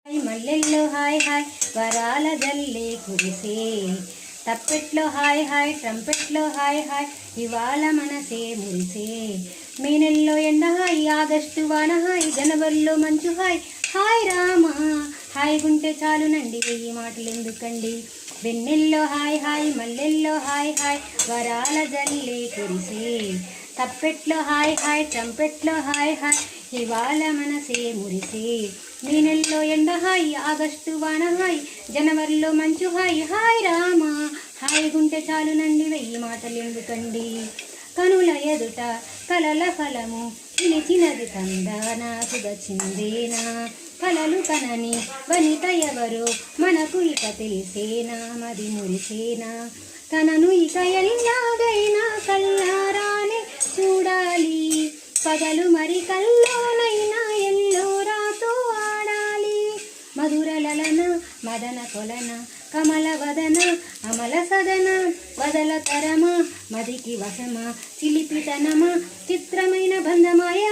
మల్లెల్లో hi hi వరాల జల్లే కురిసే, తప్పెట్లో హాయ్ హాయ్ ట్రంపెట్లో హాయ్ హాయ్ ఇవాళ మనసే మురిసే. మే నెలలో ఎండ హాయ్, ఆగస్టు వాన హాయ్, జనవరిలో మంచు హాయ్. హాయ్ రామా హాయ్ గుంటే చాలునండి, వెయ్యి మాటలు ఎందుకండి. వెన్నెల్లో హాయ్ హాయ్ మల్లెల్లో హాయ్ హాయ్ వరాల జల్లే కురిసే, తప్పెట్లో హాయ్ హాయ్ ట్రంపెట్లో హాయ్ హాయ్ ఇవాళ మనసే మురిసే. మే నెలలో ఎండ హాయ్, ఆగస్టు వాన హాయ్, జనవరిలో మంచు హాయ్. హాయ్ రామా హాయ్ గుంటే చాలునండి, వెయ్యి మాటలు ఎందుకండి. కనుల ఎదుట కలల ఫలము పిలిచినది తందాన సుదచిందేనా, కలలు కనని వనిత ఎవరు మనకు ఇక తెలిసేనా, మది మురిసేనా. తనను ఇక ఎల్లాగైనా కల్లారానే చూడాలి, పగలు మరి కల్లోనైనా ఎల్లోరాతో ఆడాలి. మధురలలన మదన కొలన కమల వదన అమల సదన, వదల తరమా మదికి వశమా చిలిపితనమా చిత్రమైన బంధమాయ